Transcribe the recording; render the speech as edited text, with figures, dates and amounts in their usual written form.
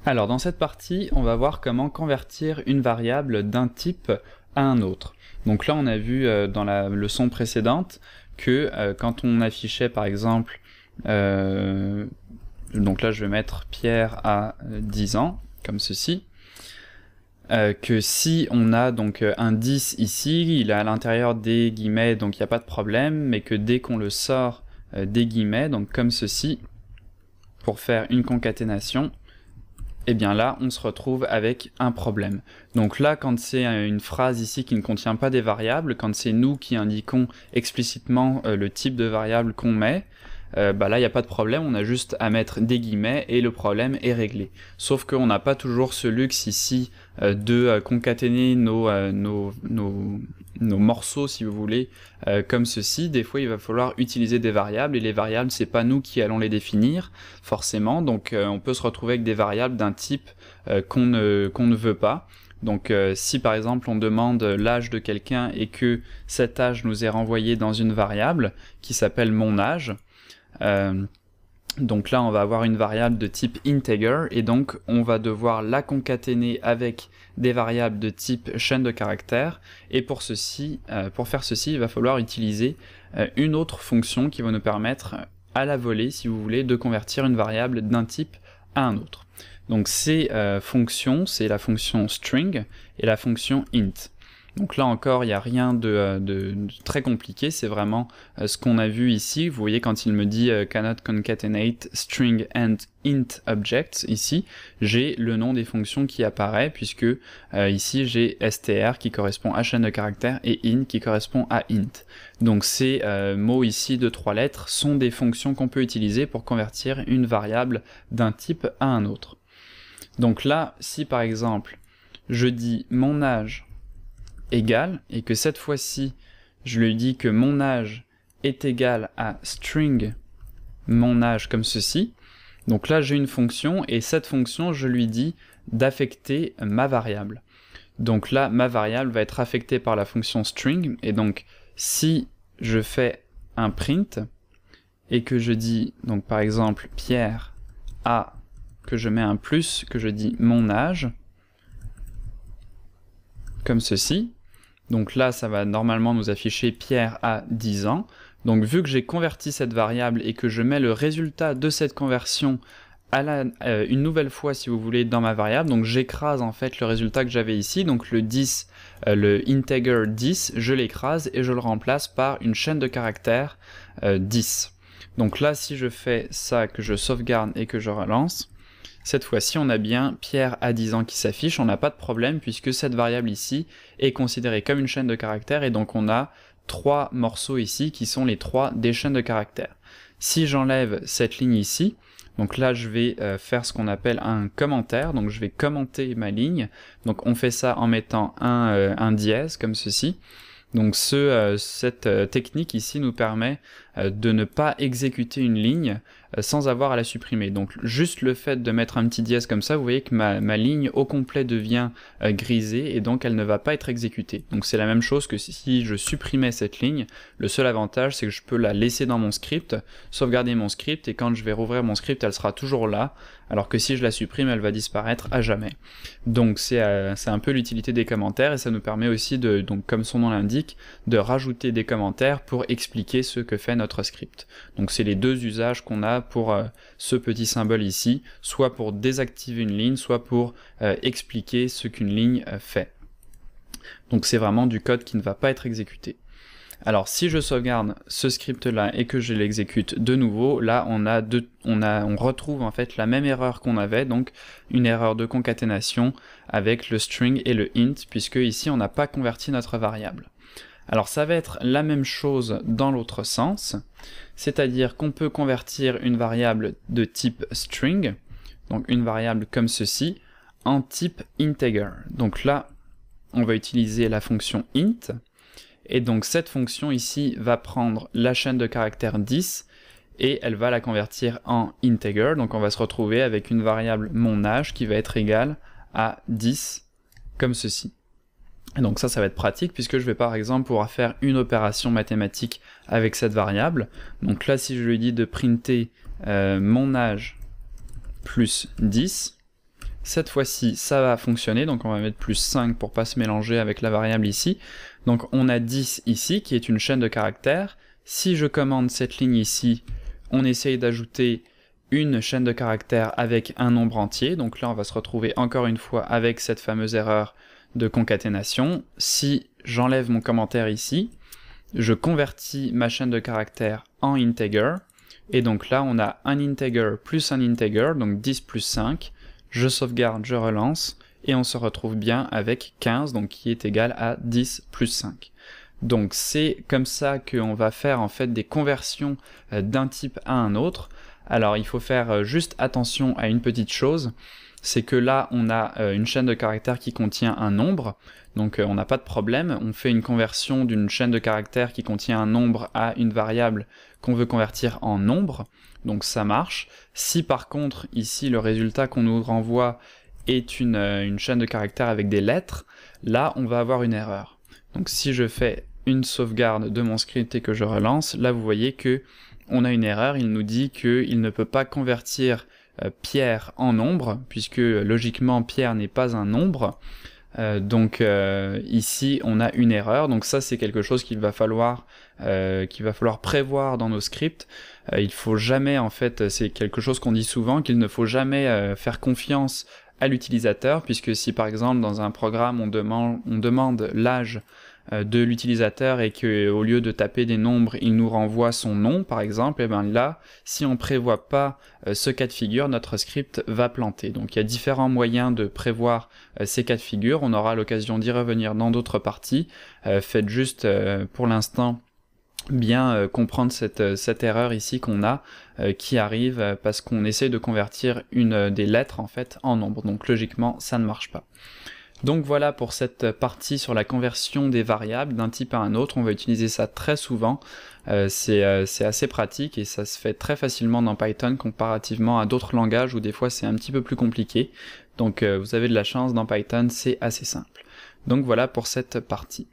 Alors dans cette partie, on va voir comment convertir une variable d'un type à un autre. Donc là on a vu dans la leçon précédente que quand on affichait par exemple, donc là je vais mettre Pierre a 10 ans, comme ceci, que si on a donc un 10 ici, il est à l'intérieur des guillemets, donc il n'y a pas de problème, mais que dès qu'on le sort des guillemets, donc comme ceci, pour faire une concaténation, et bien là, on se retrouve avec un problème. Donc là, quand c'est une phrase ici qui ne contient pas des variables, quand c'est nous qui indiquons explicitement le type de variable qu'on met, bah là, il n'y a pas de problème, on a juste à mettre des guillemets et le problème est réglé. Sauf qu'on n'a pas toujours ce luxe ici de concaténer nos morceaux, si vous voulez, comme ceci. Des fois, il va falloir utiliser des variables, et les variables, c'est pas nous qui allons les définir, forcément, donc on peut se retrouver avec des variables d'un type qu'on ne veut pas. Donc si par exemple on demande l'âge de quelqu'un et que cet âge nous est renvoyé dans une variable qui s'appelle mon âge, donc là on va avoir une variable de type integer et donc on va devoir la concaténer avec des variables de type chaîne de caractères, et pour faire ceci il va falloir utiliser une autre fonction qui va nous permettre à la volée, si vous voulez, de convertir une variable d'un type à un autre. Donc ces fonctions, c'est la fonction string et la fonction int. Donc là encore, il n'y a rien de très compliqué, c'est vraiment ce qu'on a vu ici. Vous voyez quand il me dit cannot concatenate string and int objects, ici, j'ai le nom des fonctions qui apparaît, puisque ici j'ai str qui correspond à chaîne de caractères et int qui correspond à int. Donc ces mots ici de 3 lettres sont des fonctions qu'on peut utiliser pour convertir une variable d'un type à un autre. Donc là, si par exemple, je dis mon âge égal, et que cette fois-ci, je lui dis que mon âge est égal à string mon âge comme ceci, donc là j'ai une fonction, et cette fonction, je lui dis d'affecter ma variable. Donc là, ma variable va être affectée par la fonction string, et donc si je fais un print, et que je dis, donc par exemple, Pierre a, que je mets un plus, que je dis mon âge, comme ceci, donc là ça va normalement nous afficher Pierre a 10 ans, donc vu que j'ai converti cette variable et que je mets le résultat de cette conversion à une nouvelle fois, si vous voulez, dans ma variable, donc j'écrase en fait le résultat que j'avais ici, donc le 10, le integer 10, je l'écrase et je le remplace par une chaîne de caractères 10. Donc là, si je fais ça, que je sauvegarde et que je relance, cette fois-ci, on a bien Pierre a 10 ans qui s'affiche, on n'a pas de problème puisque cette variable ici est considérée comme une chaîne de caractères, et donc on a 3 morceaux ici qui sont les 3 des chaînes de caractères. Si j'enlève cette ligne ici, donc là je vais faire ce qu'on appelle un commentaire, donc je vais commenter ma ligne, donc on fait ça en mettant un dièse comme ceci. Donc cette technique ici nous permet de ne pas exécuter une ligne sans avoir à la supprimer. Donc juste le fait de mettre un petit dièse comme ça, vous voyez que ma ligne au complet devient grisée et donc elle ne va pas être exécutée. Donc c'est la même chose que si je supprimais cette ligne. Le seul avantage c'est que je peux la laisser dans mon script, sauvegarder mon script, et quand je vais rouvrir mon script elle sera toujours là, alors que si je la supprime elle va disparaître à jamais. Donc c'est un peu l'utilité des commentaires, et ça nous permet aussi de, donc comme son nom l'indique, de rajouter des commentaires pour expliquer ce que fait notre script. Donc c'est les deux usages qu'on a pour ce petit symbole ici, soit pour désactiver une ligne, soit pour expliquer ce qu'une ligne fait. Donc c'est vraiment du code qui ne va pas être exécuté. Alors si je sauvegarde ce script là et que je l'exécute de nouveau, là on retrouve en fait la même erreur qu'on avait, donc une erreur de concaténation avec le string et le int, puisque ici on n'a pas converti notre variable. Alors ça va être la même chose dans l'autre sens, c'est-à-dire qu'on peut convertir une variable de type string, donc une variable comme ceci, en type integer. Donc là, on va utiliser la fonction int, et donc cette fonction ici va prendre la chaîne de caractères 10, et elle va la convertir en integer, donc on va se retrouver avec une variable mon âge qui va être égale à 10, comme ceci. Et donc ça va être pratique puisque je vais par exemple pouvoir faire une opération mathématique avec cette variable. Donc là si je lui dis de printer mon âge plus 10, cette fois-ci ça va fonctionner, donc on va mettre plus 5 pour pas se mélanger avec la variable ici. Donc on a 10 ici qui est une chaîne de caractères. Si je commande cette ligne ici, on essaye d'ajouter une chaîne de caractères avec un nombre entier, donc là on va se retrouver encore une fois avec cette fameuse erreur de concaténation. Si j'enlève mon commentaire ici, je convertis ma chaîne de caractères en integer, et donc là on a un integer plus un integer, donc 10 plus 5, je sauvegarde, je relance, et on se retrouve bien avec 15, donc qui est égal à 10 plus 5. Donc c'est comme ça qu'on va faire en fait des conversions d'un type à un autre. Alors il faut faire juste attention à une petite chose, c'est que là on a une chaîne de caractères qui contient un nombre, donc on n'a pas de problème, on fait une conversion d'une chaîne de caractères qui contient un nombre à une variable qu'on veut convertir en nombre, donc ça marche. Si par contre ici le résultat qu'on nous renvoie est une chaîne de caractères avec des lettres, là on va avoir une erreur. Donc si je fais une sauvegarde de mon script et que je relance, là vous voyez que on a une erreur, il nous dit qu'il ne peut pas convertir Pierre en nombre, puisque logiquement Pierre n'est pas un nombre, donc ici on a une erreur, donc ça c'est quelque chose qu'il va falloir prévoir dans nos scripts. Il faut jamais, en fait, c'est quelque chose qu'on dit souvent, qu'il ne faut jamais faire confiance à l'utilisateur, puisque si par exemple dans un programme on demande l'âge de l'utilisateur et que au lieu de taper des nombres, il nous renvoie son nom par exemple, et bien là, si on prévoit pas ce cas de figure, notre script va planter. Donc il y a différents moyens de prévoir ces cas de figure, on aura l'occasion d'y revenir dans d'autres parties. Faites juste pour l'instant bien comprendre cette erreur ici qu'on a, qui arrive parce qu'on essaie de convertir une des lettres en fait en nombre, donc logiquement ça ne marche pas. Donc voilà pour cette partie sur la conversion des variables d'un type à un autre. On va utiliser ça très souvent, c'est assez pratique et ça se fait très facilement dans Python comparativement à d'autres langages où des fois c'est un petit peu plus compliqué. Donc vous avez de la chance, dans Python c'est assez simple. Donc voilà pour cette partie.